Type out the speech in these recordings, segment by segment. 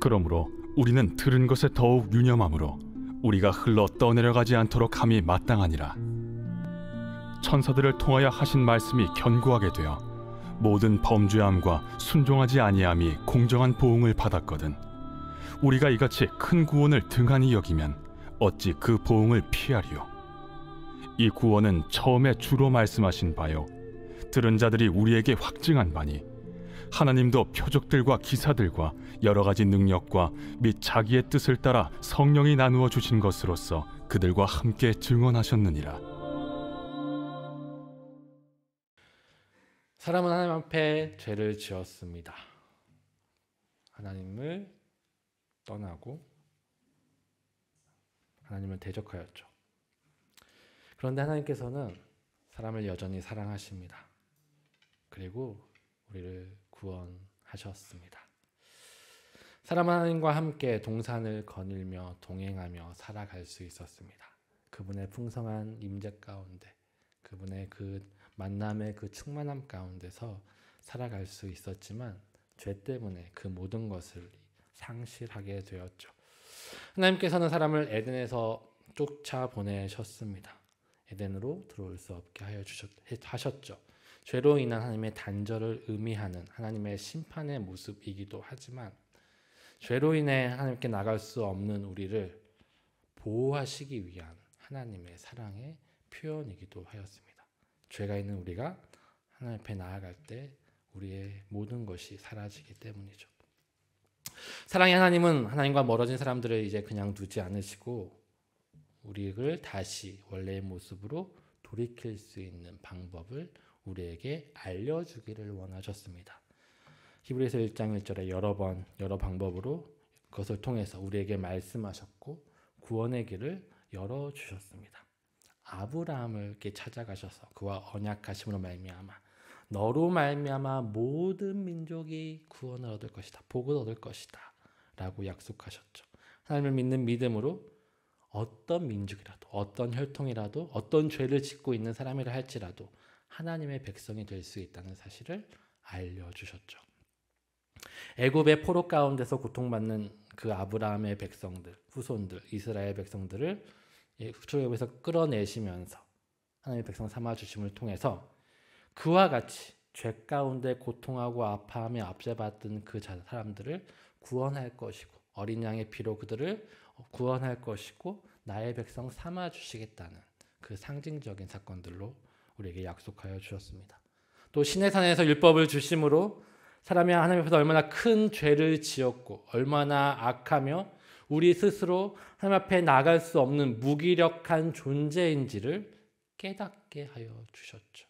그러므로 우리는 들은 것에 더욱 유념함으로 우리가 흘러 떠내려가지 않도록 함이 마땅하니라. 천사들을 통하여 하신 말씀이 견고하게 되어 모든 범죄함과 순종하지 아니함이 공정한 보응을 받았거든 우리가 이같이 큰 구원을 등한히 여기면 어찌 그 보응을 피하리요. 이 구원은 처음에 주로 말씀하신 바요 들은 자들이 우리에게 확증한 바니 하나님도 표적들과 기사들과 여러 가지 능력과 및 자기의 뜻을 따라 성령이 나누어 주신 것으로서 그들과 함께 증언하셨느니라. 사람은 하나님 앞에 죄를 지었습니다. 하나님을 떠나고 하나님을 대적하였죠. 그런데 하나님께서는 사람을 여전히 사랑하십니다. 그리고 우리를 구원하셨습니다. 사람은 하나님과 함께 동산을 거닐며 동행하며 살아갈 수 있었습니다. 그분의 풍성한 임재 가운데, 그분의 그 만남의 그 충만함 가운데서 살아갈 수 있었지만 죄 때문에 그 모든 것을 상실하게 되었죠. 하나님께서는 사람을 에덴에서 쫓아보내셨습니다. 에덴으로 들어올 수 없게 하셨죠. 죄로 인한 하나님의 단절을 의미하는 하나님의 심판의 모습이기도 하지만 죄로 인해 하나님께 나갈 수 없는 우리를 보호하시기 위한 하나님의 사랑의 표현이기도 하였습니다. 죄가 있는 우리가 하나님 앞에 나아갈 때 우리의 모든 것이 사라지기 때문이죠. 사랑의 하나님은 하나님과 멀어진 사람들을 이제 그냥 두지 않으시고 우리를 다시 원래의 모습으로 돌이킬 수 있는 방법을 우리에게 알려주기를 원하셨습니다. 히브리서 1장 1절에 여러 방법으로 그것을 통해서 우리에게 말씀하셨고 구원의 길을 열어주셨습니다. 아브라함을 이렇게 찾아가셔서 그와 언약하심으로 말미암아 너로 말미암아 모든 민족이 구원을 얻을 것이다. 복을 얻을 것이다. 라고 약속하셨죠. 하나님을 믿는 믿음으로 어떤 민족이라도 어떤 혈통이라도 어떤 죄를 짓고 있는 사람이라 할지라도 하나님의 백성이 될 수 있다는 사실을 알려주셨죠. 애굽의 포로 가운데서 고통받는 그 아브라함의 백성들, 후손들, 이스라엘 백성들을 출애굽에서 끌어내시면서 하나님의 백성 삼아주심을 통해서 그와 같이 죄 가운데 고통하고 아파하며 압제받던 그 사람들을 구원할 것이고 어린 양의 피로 그들을 구원할 것이고 나의 백성 삼아주시겠다는 그 상징적인 사건들로 우리에게 약속하여 주셨습니다. 또 시내산에서 율법을 주심으로 사람이 하나님 앞에서 얼마나 큰 죄를 지었고 얼마나 악하며 우리 스스로 하나님 앞에 나갈 수 없는 무기력한 존재인지를 깨닫게 하여 주셨죠.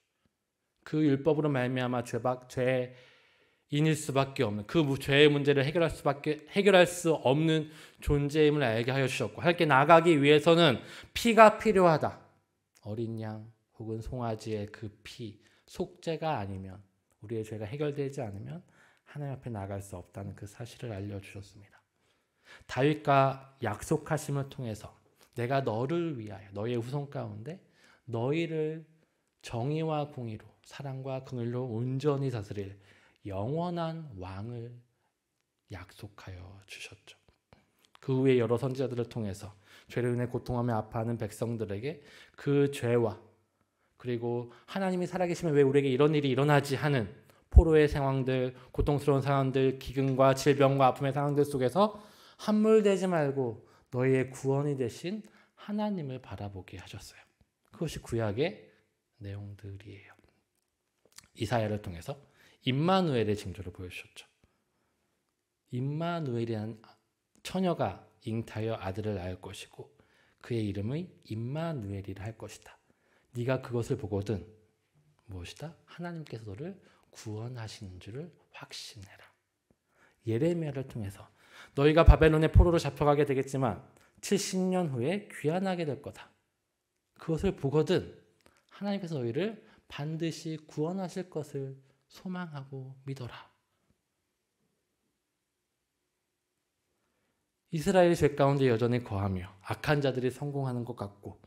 그 율법으로 말미암아 죄인일 수밖에 없는 그 죄의 문제를 해결할 수 없는 존재임을 알게 하여 주셨고 함께 나가기 위해서는 피가 필요하다. 어린 양 혹은 송아지의 그 피, 속죄가 아니면 우리의 죄가 해결되지 않으면 하나님 앞에 나갈 수 없다는 그 사실을 알려주셨습니다. 다윗과 약속하심을 통해서 내가 너를 위하여 너의 후손 가운데 너희를 정의와 공의로 사랑과 긍휼로 온전히 다스릴 영원한 왕을 약속하여 주셨죠. 그 후에 여러 선지자들을 통해서 죄로 인해 고통하며 아파하는 백성들에게 그 죄와 그리고 하나님이 살아계시면 왜 우리에게 이런 일이 일어나지 하는 포로의 상황들, 고통스러운 상황들, 기근과 질병과 아픔의 상황들 속에서 함몰되지 말고 너희의 구원이 되신 하나님을 바라보게 하셨어요. 그것이 구약의 내용들이에요. 이사야를 통해서 임마누엘의 징조를 보여주셨죠. 임마누엘이라는 처녀가 잉타하여 아들을 낳을 것이고 그의 이름을 임마누엘이라 할 것이다. 네가 그것을 보거든 무엇이다? 하나님께서 너를 구원하시는 줄을 확신해라. 예레미야를 통해서 너희가 바벨론의 포로로 잡혀가게 되겠지만 70년 후에 귀환하게 될 거다. 그것을 보거든 하나님께서 너희를 반드시 구원하실 것을 소망하고 믿어라. 이스라엘이 죄 가운데 여전히 거하며 악한 자들이 성공하는 것 같고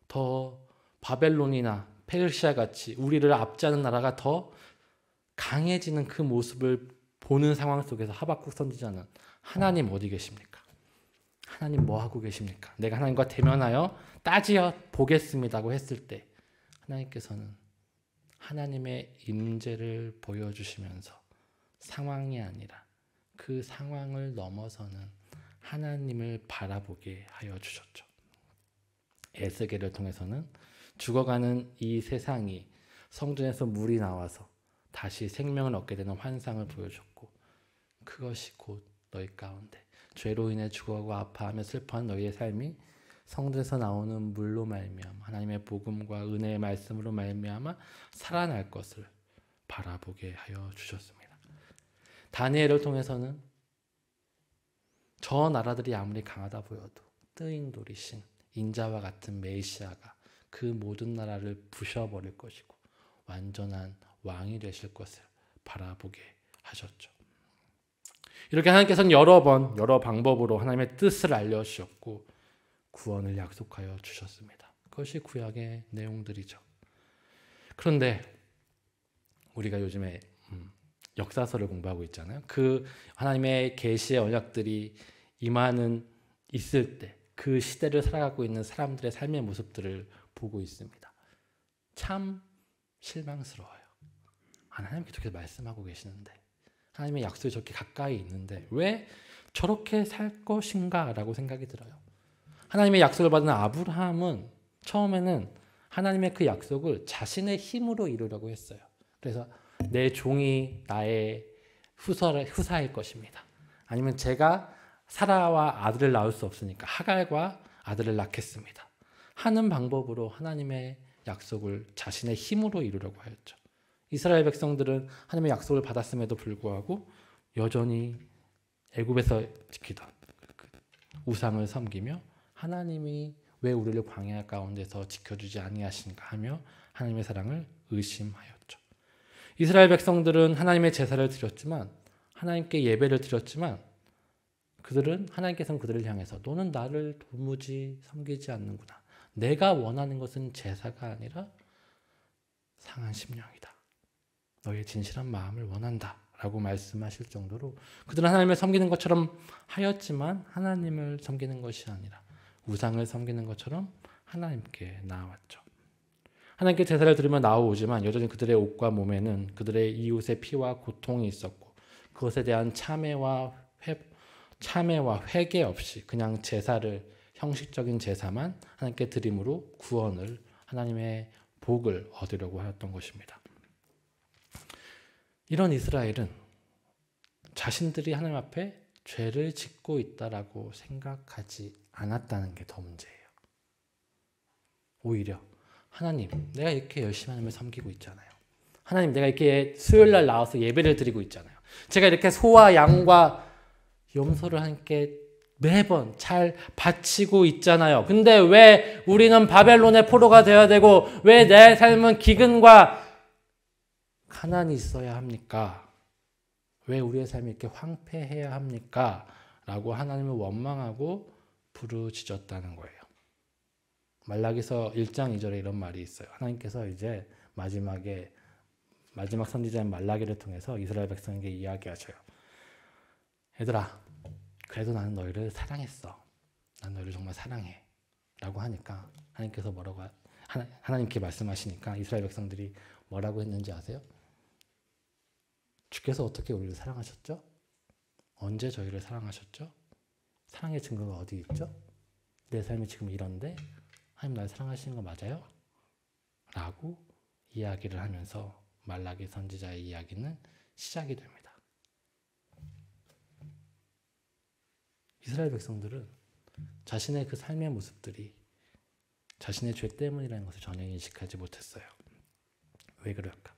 더 바벨론이나 페르시아 같이 우리를 압제하는 나라가 더 강해지는 그 모습을 보는 상황 속에서 하박국 선지자는 하나님 어디 계십니까? 하나님 뭐 하고 계십니까? 내가 하나님과 대면하여 따지어 보겠습니다고 했을 때 하나님께서는 하나님의 임재를 보여주시면서 상황이 아니라 그 상황을 넘어서는 하나님을 바라보게 하여 주셨죠. 에스겔을 통해서는 죽어가는 이 세상이 성전에서 물이 나와서 다시 생명을 얻게 되는 환상을 보여줬고, 그것이 곧 너희 가운데 죄로 인해 죽어가고 아파하며 슬퍼하는 너희의 삶이 성전에서 나오는 물로 말미암아 하나님의 복음과 은혜의 말씀으로 말미암아 살아날 것을 바라보게 하여 주셨습니다. 다니엘을 통해서는 저 나라들이 아무리 강하다 보여도 뜨인 돌이신 인자와 같은 메시아가 그 모든 나라를 부셔버릴 것이고 완전한 왕이 되실 것을 바라보게 하셨죠. 이렇게 하나님께서는 여러 번 여러 방법으로 하나님의 뜻을 알려주셨고 구원을 약속하여 주셨습니다. 그것이 구약의 내용들이죠. 그런데 우리가 요즘에 역사서를 공부하고 있잖아요. 그 하나님의 계시의 언약들이 있을 때 그 시대를 살아가고 있는 사람들의 삶의 모습들을 보고 있습니다. 참 실망스러워요. 하나님께 저렇게 말씀하고 계시는데, 하나님의 약속이 저렇게 가까이 있는데 왜 저렇게 살 것인가 라고 생각이 들어요. 하나님의 약속을 받은 아브라함은 처음에는 하나님의 그 약속을 자신의 힘으로 이루려고 했어요. 그래서 내 종이 나의 후사일 것입니다. 아니면 제가 사라와 아들을 낳을 수 없으니까 하갈과 아들을 낳겠습니다 하는 방법으로 하나님의 약속을 자신의 힘으로 이루려고 하였죠. 이스라엘 백성들은 하나님의 약속을 받았음에도 불구하고 여전히 애굽에서 지키던 우상을 섬기며 하나님이 왜 우리를 광야 가운데서 지켜주지 아니하신가 하며 하나님의 사랑을 의심하였죠. 이스라엘 백성들은 하나님의 제사를 드렸지만, 하나님께 예배를 드렸지만, 하나님께서는 그들을 향해서 너는 나를 도무지 섬기지 않는구나. 내가 원하는 것은 제사가 아니라 상한 심령이다. 너의 진실한 마음을 원한다 라고 말씀하실 정도로 그들은 하나님을 섬기는 것처럼 하였지만 하나님을 섬기는 것이 아니라 우상을 섬기는 것처럼 하나님께 나아왔죠. 하나님께 제사를 드리며 나아오지만 여전히 그들의 옷과 몸에는 그들의 이웃의 피와 고통이 있었고, 그것에 대한 참회와 회개 없이 그냥 제사를, 형식적인 제사만 하나님께 드림으로 구원을, 하나님의 복을 얻으려고 하였던 것입니다. 이런 이스라엘은 자신들이 하나님 앞에 죄를 짓고 있다라고 생각하지 않았다는 게 더 문제예요. 오히려 하나님, 내가 이렇게 열심히 하나님을 섬기고 있잖아요. 하나님, 내가 이렇게 수요일날 나와서 예배를 드리고 있잖아요. 제가 이렇게 소와 양과 염소를 함께 매번 잘 바치고 있잖아요. 근데 왜 우리는 바벨론의 포로가 되어야 되고 왜 내 삶은 기근과 가난이 있어야 합니까? 왜 우리의 삶이 이렇게 황폐해야 합니까? 라고 하나님을 원망하고 부르짖었다는 거예요. 말라기서 1장 2절에 이런 말이 있어요. 하나님께서 이제 마지막 선지자인 말라기를 통해서 이스라엘 백성에게 이야기하셔요. 얘들아, 그래도 나는 너희를 사랑했어. 난 너희를 정말 사랑해. 라고 하니까 하나님께 말씀하시니까 이스라엘 백성들이 뭐라고 했는지 아세요? 주께서 어떻게 우리를 사랑하셨죠? 언제 저희를 사랑하셨죠? 사랑의 증거가 어디 있죠? 내 삶이 지금 이런데 하나님 날 사랑하시는 거 맞아요? 라고 이야기를 하면서 말라기 선지자의 이야기는 시작이 됩니다. 이스라엘 백성들은 자신의 그 삶의 모습들이 자신의 죄 때문이라는 것을 전혀 인식하지 못했어요. 왜 그럴까?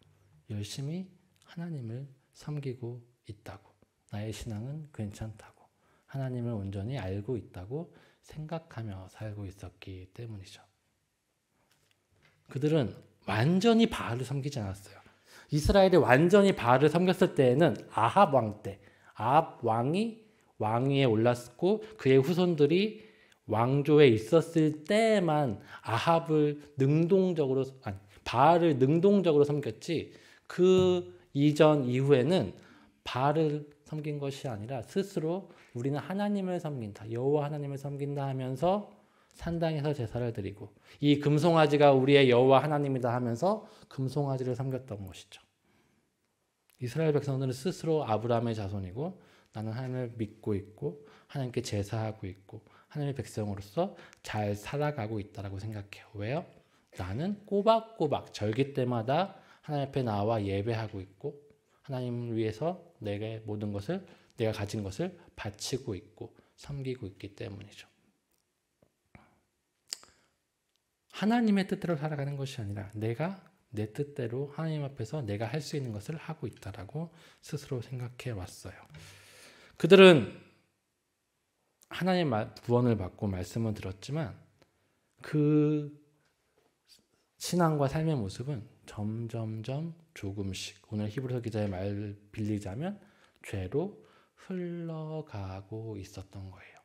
열심히 하나님을 섬기고 있다고, 나의 신앙은 괜찮다고, 하나님을 온전히 알고 있다고 생각하며 살고 있었기 때문이죠. 그들은 완전히 바알을 섬기지 않았어요. 이스라엘이 완전히 바알을 섬겼을 때에는 아합 왕 때, 아합 왕이 왕위에 올랐고 그의 후손들이 왕조에 있었을 때만 바알을 능동적으로 섬겼지, 그 이전 이후에는 바알을 섬긴 것이 아니라 스스로 우리는 하나님을 섬긴다, 여호와 하나님을 섬긴다 하면서 산당에서 제사를 드리고 이 금송아지가 우리의 여호와 하나님이다 하면서 금송아지를 섬겼던 것이죠. 이스라엘 백성들은 스스로 아브라함의 자손이고 나는 하나님을 믿고 있고 하나님께 제사하고 있고 하나님의 백성으로서 잘 살아가고 있다고 생각해요. 왜요? 나는 꼬박꼬박 절기 때마다 하나님 앞에 나와 예배하고 있고 하나님을 위해서 내게 모든 것을 내가 가진 것을 바치고 있고 섬기고 있기 때문이죠. 하나님의 뜻대로 살아가는 것이 아니라 내가 내 뜻대로 하나님 앞에서 내가 할 수 있는 것을 하고 있다라고 스스로 생각해 왔어요. 그들은 하나님 구원을 받고 말씀을 들었지만 그 신앙과 삶의 모습은 점점점 조금씩 오늘 히브리서 기자의 말을 빌리자면 죄로 흘러가고 있었던 거예요.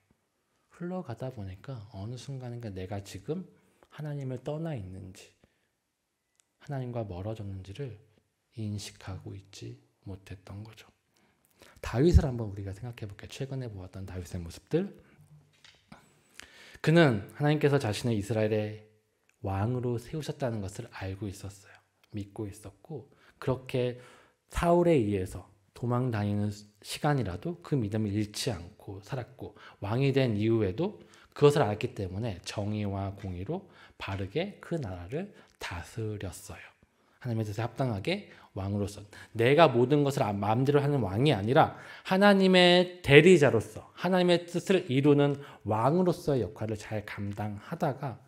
흘러가다 보니까 어느 순간인가 내가 지금 하나님을 떠나 있는지 하나님과 멀어졌는지를 인식하고 있지 못했던 거죠. 다윗을 한번 우리가 생각해 볼게요. 최근에 보았던 다윗의 모습들. 그는 하나님께서 자신을 이스라엘의 왕으로 세우셨다는 것을 알고 있었어요. 믿고 있었고 그렇게 사울에 의해서 도망 다니는 시간이라도 그 믿음을 잃지 않고 살았고 왕이 된 이후에도 그것을 알기 때문에 정의와 공의로 바르게 그 나라를 다스렸어요. 하나님의 뜻에 합당하게 왕으로서 내가 모든 것을 마음대로 하는 왕이 아니라 하나님의 대리자로서 하나님의 뜻을 이루는 왕으로서의 역할을 잘 감당하다가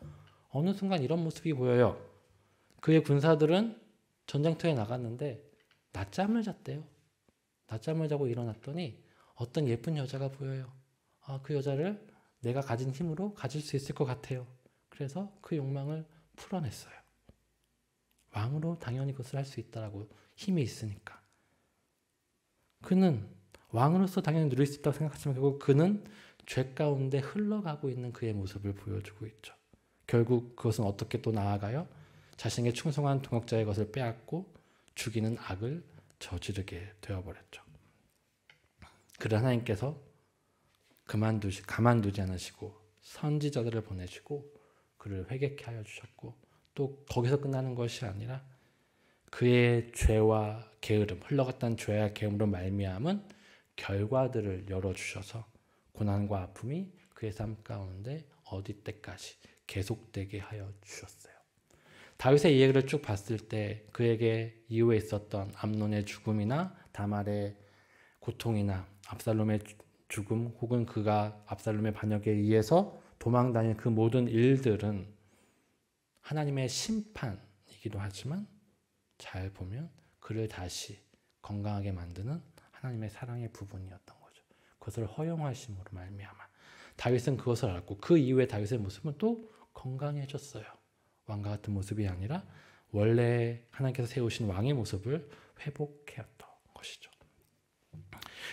어느 순간 이런 모습이 보여요. 그의 군사들은 전쟁터에 나갔는데 낮잠을 잤대요. 낮잠을 자고 일어났더니 어떤 예쁜 여자가 보여요. 그 여자를 내가 가진 힘으로 가질 수 있을 것 같아요. 그래서 그 욕망을 풀어냈어요. 왕으로 당연히 그것을 할 수 있다라고 힘이 있으니까. 그는 왕으로서 당연히 누릴 수 있다고 생각하지만 결국 그는 죄 가운데 흘러가고 있는 그의 모습을 보여주고 있죠. 결국 그것은 어떻게 또 나아가요? 자신에게 충성한 동역자의 것을 빼앗고 죽이는 악을 저지르게 되어버렸죠. 그를 하나님께서 가만두지 않으시고 선지자들을 보내시고 그를 회개케 하여 주셨고 또 거기서 끝나는 것이 아니라 그의 죄와 게으름, 흘러갔던 죄와 게으름으로 말미암은 결과들을 열어주셔서 고난과 아픔이 그의 삶 가운데 어디 때까지 계속되게 하여 주셨어요. 다윗의 이야기를 쭉 봤을 때 그에게 이후에 있었던 암논의 죽음이나 다말의 고통이나 압살롬의 죽음 혹은 그가 압살롬의 반역에 의해서 도망다닌 그 모든 일들은 하나님의 심판이기도 하지만 잘 보면 그를 다시 건강하게 만드는 하나님의 사랑의 부분이었던 거죠. 그것을 허용하심으로 말미암아 다윗은 그것을 알고 그 이후에 다윗의 모습은 또 건강해졌어요. 왕과 같은 모습이 아니라 원래 하나님께서 세우신 왕의 모습을 회복해왔던 것이죠.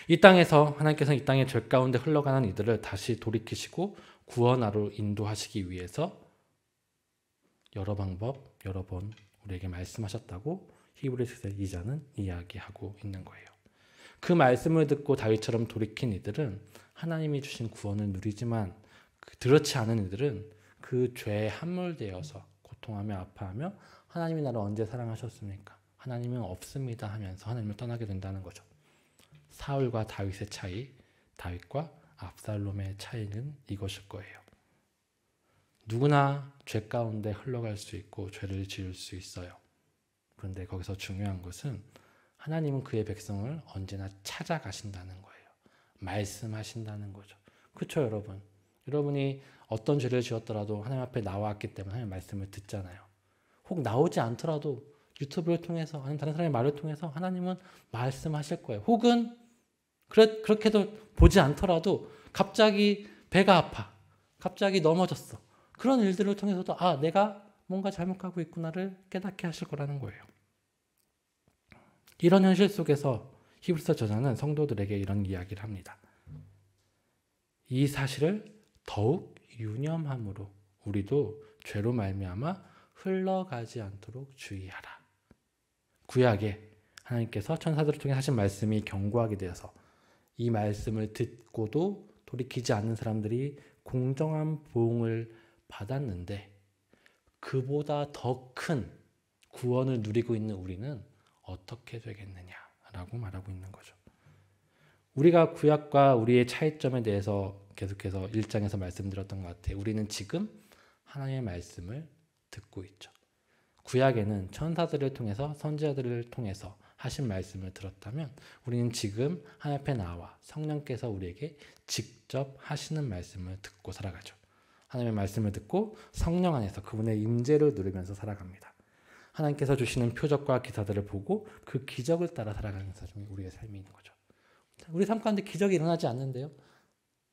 이 땅에서 하나님께서 이 땅의 죄 가운데 흘러가는 이들을 다시 돌이키시고 구원하러 인도하시기 위해서 여러 방법, 여러 번 우리에게 말씀하셨다고 히브리서 기자는 이야기하고 있는 거예요. 그 말씀을 듣고 다윗처럼 돌이킨 이들은 하나님이 주신 구원을 누리지만 그렇지 않은 이들은 그 죄에 함몰되어서 고통하며 아파하며 하나님이 나를 언제 사랑하셨습니까? 하나님은 없습니다 하면서 하나님을 떠나게 된다는 거죠. 사울과 다윗의 차이, 다윗과 압살롬의 차이는 이것일 거예요. 누구나 죄 가운데 흘러갈 수 있고 죄를 지을 수 있어요. 그런데 거기서 중요한 것은 하나님은 그의 백성을 언제나 찾아가신다는 거예요. 말씀하신다는 거죠. 그렇죠, 여러분? 여러분이 어떤 죄를 지었더라도 하나님 앞에 나왔기 때문에 하나님 말씀을 듣잖아요. 혹 나오지 않더라도 유튜브를 통해서 아니면 다른 사람의 말을 통해서 하나님은 말씀하실 거예요. 혹은 그렇게도 보지 않더라도 갑자기 배가 아파. 갑자기 넘어졌어. 그런 일들을 통해서도 내가 뭔가 잘못 가고 있구나를 깨닫게 하실 거라는 거예요. 이런 현실 속에서 히브리서 저자는 성도들에게 이런 이야기를 합니다. 이 사실을 더욱 유념함으로 우리도 죄로 말미암아 흘러가지 않도록 주의하라. 구약에 하나님께서 천사들을 통해 하신 말씀이 견고하게 되어서 이 말씀을 듣고도 돌이키지 않는 사람들이 공정한 보응을 받았는데 그보다 더 큰 구원을 누리고 있는 우리는 어떻게 되겠느냐라고 말하고 있는 거죠. 우리가 구약과 우리의 차이점에 대해서 계속해서 1장에서 말씀드렸던 것 같아요. 우리는 지금 하나님의 말씀을 듣고 있죠. 구약에는 천사들을 통해서 선지자들을 통해서 하신 말씀을 들었다면 우리는 지금 하나님 앞에 나와 성령께서 우리에게 직접 하시는 말씀을 듣고 살아가죠. 하나님의 말씀을 듣고 성령 안에서 그분의 임재를 누리면서 살아갑니다. 하나님께서 주시는 표적과 기사들을 보고 그 기적을 따라 살아가는 삶이 우리의 삶이 있는 거죠. 우리 삶 가운데 기적이 일어나지 않는데요?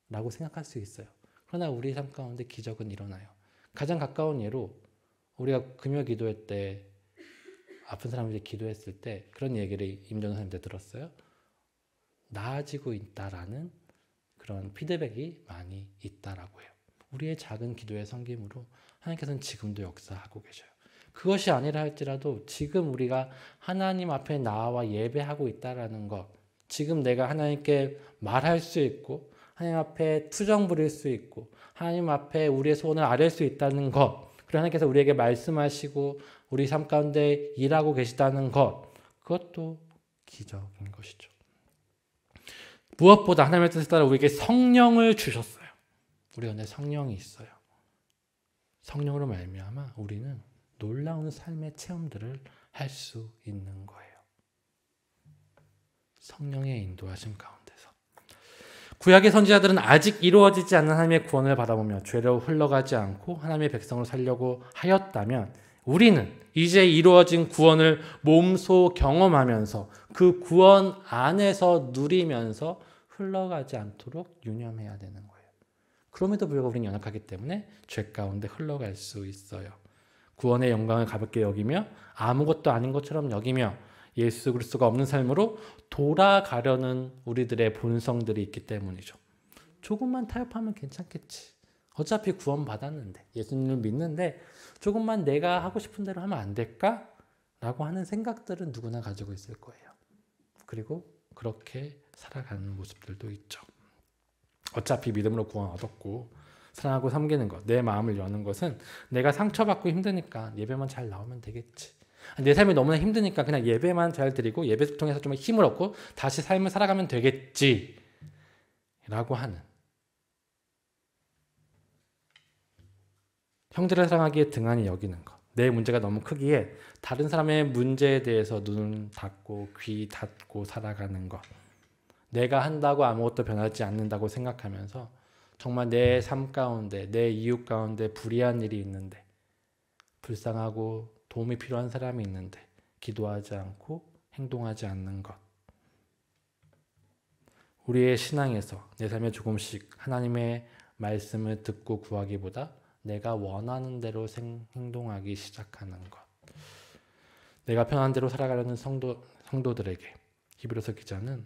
라고 생각할 수 있어요. 그러나 우리 삶 가운데 기적은 일어나요. 가장 가까운 예로 우리가 금요 기도회 때 아픈 사람들이 기도했을 때 그런 얘기를 임전호 선생님한테 들었어요. 나아지고 있다라는 그런 피드백이 많이 있다라고 해요. 우리의 작은 기도의 섬김으로 하나님께서는 지금도 역사하고 계셔요. 그것이 아니라 할지라도 지금 우리가 하나님 앞에 나와 예배하고 있다라는 것, 지금 내가 하나님께 말할 수 있고 하나님 앞에 투정 부릴 수 있고 하나님 앞에 우리의 소원을 아뢰 수 있다는 것, 그리고 하나님께서 우리에게 말씀하시고 우리 삶 가운데 일하고 계시다는 것, 그것도 기적인 것이죠. 무엇보다 하나님의 뜻에 따라 우리에게 성령을 주셨어요. 우리 안에 성령이 있어요. 성령으로 말미암아 우리는 놀라운 삶의 체험들을 할 수 있는 거예요. 성령의 인도하심 가운데서. 구약의 선지자들은 아직 이루어지지 않는 하나님의 구원을 바라보며 죄로 흘러가지 않고 하나님의 백성을 살려고 하였다면 우리는 이제 이루어진 구원을 몸소 경험하면서 그 구원 안에서 누리면서 흘러가지 않도록 유념해야 되는 거예요. 그럼에도 불구하고 우리는 연약하기 때문에 죄 가운데 흘러갈 수 있어요. 구원의 영광을 가볍게 여기며 아무것도 아닌 것처럼 여기며 예수 그리스도가 없는 삶으로 돌아가려는 우리들의 본성들이 있기 때문이죠. 조금만 타협하면 괜찮겠지. 어차피 구원 받았는데 예수님을 믿는데 조금만 내가 하고 싶은 대로 하면 안 될까? 라고 하는 생각들은 누구나 가지고 있을 거예요. 그리고 그렇게 살아가는 모습들도 있죠. 어차피 믿음으로 구원 얻었고 사랑하고 섬기는 것, 내 마음을 여는 것은 내가 상처받고 힘드니까 예배만 잘 나오면 되겠지. 내 삶이 너무나 힘드니까 그냥 예배만 잘 드리고 예배를 통해서 좀 힘을 얻고 다시 삶을 살아가면 되겠지 라고 하는, 형제를 사랑하기에 등한히 여기는 것, 내 문제가 너무 크기에 다른 사람의 문제에 대해서 눈 닫고 귀 닫고 살아가는 것, 내가 한다고 아무것도 변하지 않는다고 생각하면서 정말 내 삶 가운데 내 이웃 가운데 불의한 일이 있는데 불쌍하고 도움이 필요한 사람이 있는데 기도하지 않고 행동하지 않는 것, 우리의 신앙에서 내 삶에 조금씩 하나님의 말씀을 듣고 구하기보다 내가 원하는 대로 행동하기 시작하는 것, 내가 편한 대로 살아가려는 성도들에게 히브리서 기자는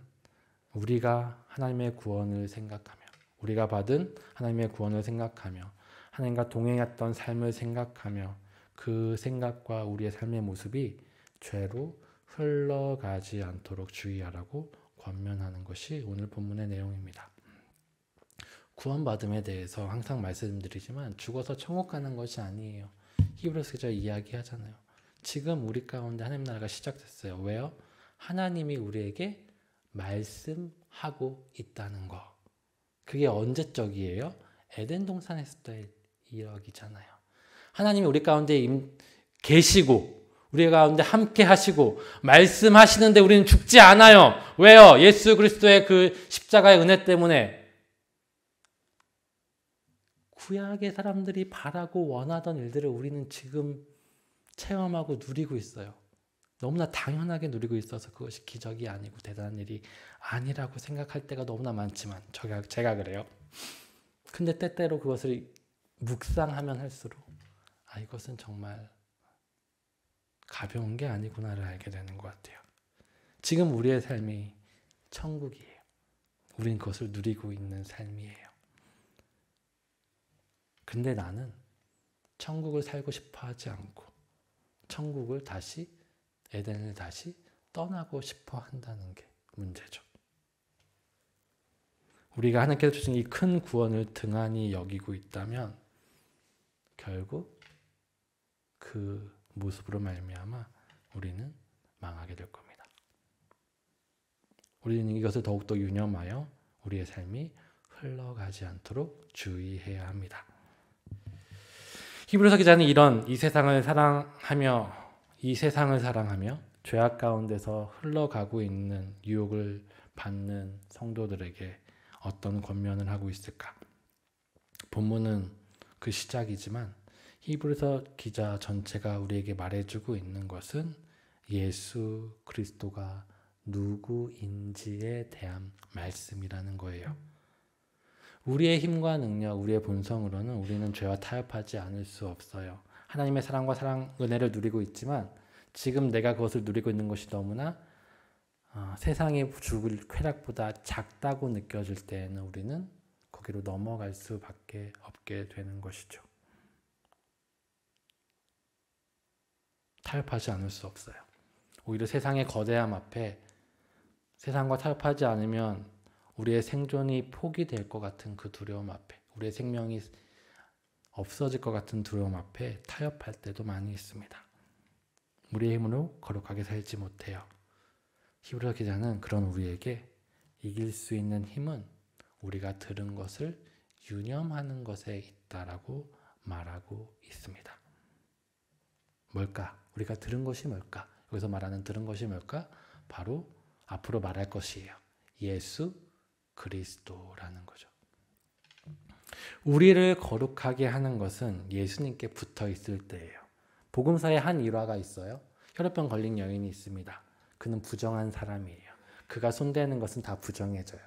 우리가 하나님의 구원을 생각하며 우리가 받은 하나님의 구원을 생각하며 하나님과 동행했던 삶을 생각하며 그 생각과 우리의 삶의 모습이 죄로 흘러가지 않도록 주의하라고 권면하는 것이 오늘 본문의 내용입니다. 구원받음에 대해서 항상 말씀드리지만 죽어서 천국 가는 것이 아니에요. 히브리서 기자 이야기하잖아요. 지금 우리 가운데 하나님 나라가 시작됐어요. 왜요? 하나님이 우리에게 말씀하고 있다는 거. 그게 언제적이에요? 에덴 동산에 있을 때 이야기잖아요. 하나님이 우리 가운데 계시고 우리 가운데 함께 하시고 말씀하시는데 우리는 죽지 않아요. 왜요? 예수 그리스도의 그 십자가의 은혜 때문에. 구약의 사람들이 바라고 원하던 일들을 우리는 지금 체험하고 누리고 있어요. 너무나 당연하게 누리고 있어서 그것이 기적이 아니고 대단한 일이 아니라고 생각할 때가 너무나 많지만 제가 그래요. 근데 때때로 그것을 묵상하면 할수록 이것은 정말 가벼운 게 아니구나를 알게 되는 것 같아요. 지금 우리의 삶이 천국이에요. 우린 그것을 누리고 있는 삶이에요. 근데 나는 천국을 살고 싶어 하지 않고 천국을 다시, 에덴을 다시 떠나고 싶어 한다는 게 문제죠. 우리가 하나님께서 주신 이 큰 구원을 등한히 여기고 있다면 결국 그 모습으로 말미암아 우리는 망하게 될 겁니다. 우리는 이것을 더욱더 유념하여 우리의 삶이 흘러가지 않도록 주의해야 합니다. 히브리서 기자는 이 세상을 사랑하며 죄악 가운데서 흘러가고 있는 유혹을 받는 성도들에게 어떤 권면을 하고 있을까? 본문은 그 시작이지만 히브리서 기자 전체가 우리에게 말해주고 있는 것은 예수 그리스도가 누구인지에 대한 말씀이라는 거예요. 우리의 힘과 능력, 우리의 본성으로는 우리는 죄와 타협하지 않을 수 없어요. 하나님의 사랑과 은혜를 누리고 있지만 지금 내가 그것을 누리고 있는 것이 너무나 세상이 주길 쾌락보다 작다고 느껴질 때에는 우리는 거기로 넘어갈 수밖에 없게 되는 것이죠. 타협하지 않을 수 없어요. 오히려 세상의 거대함 앞에 세상과 타협하지 않으면 우리의 생존이 포기될 것 같은 그 두려움 앞에, 우리의 생명이 없어질 것 같은 두려움 앞에 타협할 때도 많이 있습니다. 우리의 힘으로 거룩하게 살지 못해요. 히브리서 기자는 그런 우리에게 이길 수 있는 힘은 우리가 들은 것을 유념하는 것에 있다라고 말하고 있습니다. 뭘까? 우리가 들은 것이 뭘까? 여기서 말하는 들은 것이 뭘까? 바로 앞으로 말할 것이에요. 예수 그리스도라는 거죠. 우리를 거룩하게 하는 것은 예수님께 붙어 있을 때예요. 복음서에 한 일화가 있어요. 혈액병 걸린 여인이 있습니다. 그는 부정한 사람이에요. 그가 손대는 것은 다 부정해져요.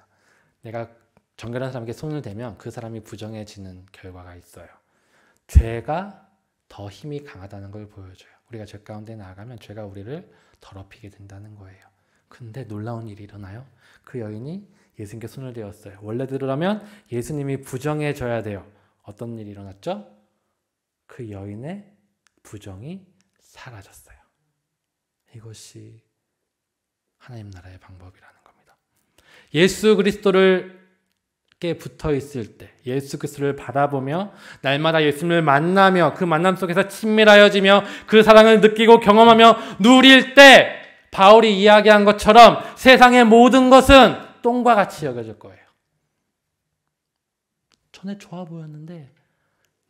내가 정결한 사람에게 손을 대면 그 사람이 부정해지는 결과가 있어요. 죄가 더 힘이 강하다는 걸 보여줘요. 우리가 죄 가운데 나아가면 죄가 우리를 더럽히게 된다는 거예요. 근데 놀라운 일이 일어나요. 그 여인이 예수님께 손을 대었어요. 원래대로라면 예수님이 부정해져야 돼요. 어떤 일이 일어났죠? 그 여인의 부정이 사라졌어요. 이것이 하나님 나라의 방법이라는 겁니다. 예수 그리스도께 붙어 있을 때, 예수 그리스도를 바라보며 날마다 예수님을 만나며 그 만남 속에서 친밀하여지며 그 사랑을 느끼고 경험하며 누릴 때 바울이 이야기한 것처럼 세상의 모든 것은 똥과 같이 여겨질 거예요. 전에 좋아 보였는데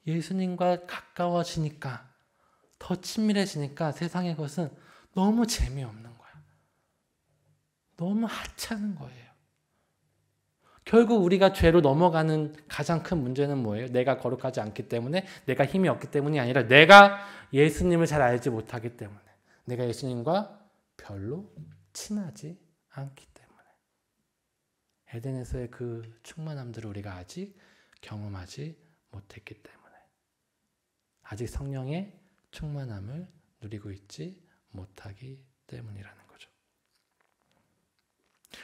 예수님과 가까워지니까, 더 친밀해지니까 세상의 것은 너무 재미없는 거야. 너무 하찮은 거예요. 결국 우리가 죄로 넘어가는 가장 큰 문제는 뭐예요? 내가 거룩하지 않기 때문에, 내가 힘이 없기 때문이 아니라 내가 예수님을 잘 알지 못하기 때문에, 내가 예수님과 별로 친하지 않기 때문에, 에덴에서의 그 충만함들을 우리가 아직 경험하지 못했기 때문에, 아직 성령의 충만함을 누리고 있지 못하기 때문이라는 거죠.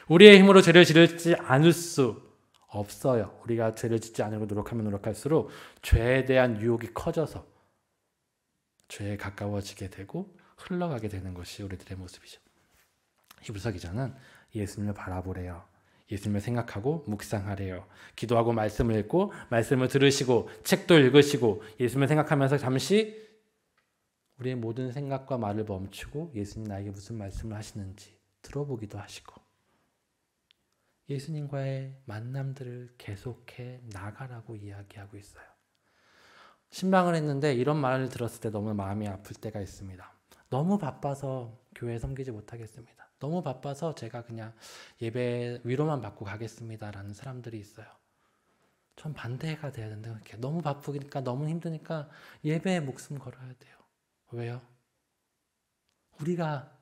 우리의 힘으로 죄를 지르지 않을 수 없어요. 우리가 죄를 짓지 않으려고 노력하면 노력할수록 죄에 대한 유혹이 커져서 죄에 가까워지게 되고 흘러가게 되는 것이 우리들의 모습이죠. 히브리서 기자는 예수님을 바라보래요. 예수님을 생각하고 묵상하래요. 기도하고 말씀을 읽고 말씀을 들으시고 책도 읽으시고 예수님을 생각하면서 잠시 우리의 모든 생각과 말을 멈추고 예수님 나에게 무슨 말씀을 하시는지 들어보기도 하시고 예수님과의 만남들을 계속해 나가라고 이야기하고 있어요. 신방을 했는데 이런 말을 들었을 때 너무 마음이 아플 때가 있습니다. 너무 바빠서 교회에 섬기지 못하겠습니다. 너무 바빠서 제가 그냥 예배 위로만 받고 가겠습니다라는 사람들이 있어요. 전 반대가 돼야 된다고 생각해요. 너무 바쁘니까, 너무 힘드니까 예배에 목숨 걸어야 돼요. 왜요? 우리가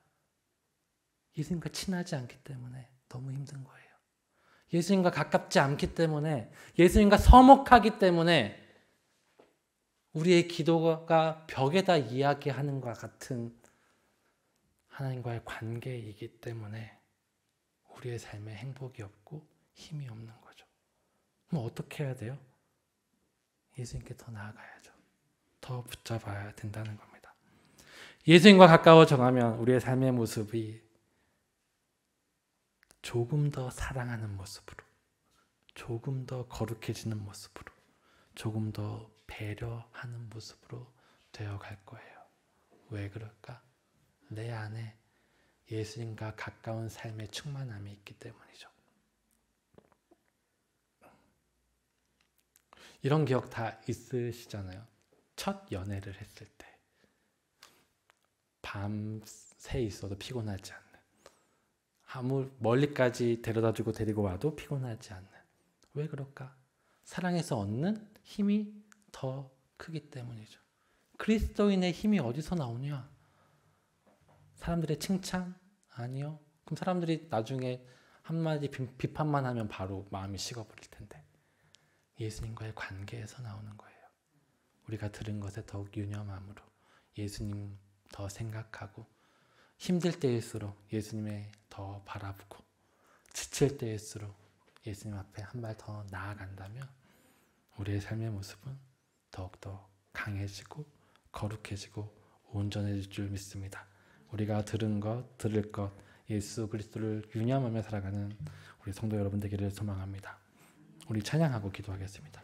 예수님과 친하지 않기 때문에 너무 힘든 거예요. 예수님과 가깝지 않기 때문에, 예수님과 서먹하기 때문에 우리의 기도가 벽에다 이야기하는 것과 같은 하나님과의 관계이기 때문에 우리의 삶에 행복이 없고 힘이 없는 거죠. 그럼 어떻게 해야 돼요? 예수님께 더 나아가야죠. 더 붙잡아야 된다는 겁니다. 예수님과 가까워져 가면 우리의 삶의 모습이 조금 더 사랑하는 모습으로, 조금 더 거룩해지는 모습으로, 조금 더 배려하는 모습으로 되어갈 거예요. 왜 그럴까? 내 안에 예수님과 가까운 삶의 충만함이 있기 때문이죠. 이런 기억 다 있으시잖아요. 첫 연애를 했을 때 밤새 있어도 피곤하지 않는, 아무 멀리까지 데려다주고 데리고 와도 피곤하지 않는. 왜 그럴까? 사랑에서 얻는 힘이 더 크기 때문이죠. 그리스도인의 힘이 어디서 나오냐? 사람들의 칭찬? 아니요. 그럼 사람들이 나중에 한마디 비판만 하면 바로 마음이 식어버릴 텐데, 예수님과의 관계에서 나오는 거예요. 우리가 들은 것에 더욱 유념함으로 예수님 더 생각하고, 힘들 때일수록 예수님의 더 바라보고, 지칠 때일수록 예수님 앞에 한 발 더 나아간다면 우리의 삶의 모습은 더욱더 강해지고 거룩해지고 온전해질 줄 믿습니다. 우리가 들은 것, 들을 것, 예수 그리스도를 유념하며 살아가는 우리 성도 여러분 되기를 소망합니다. 우리 찬양하고 기도하겠습니다.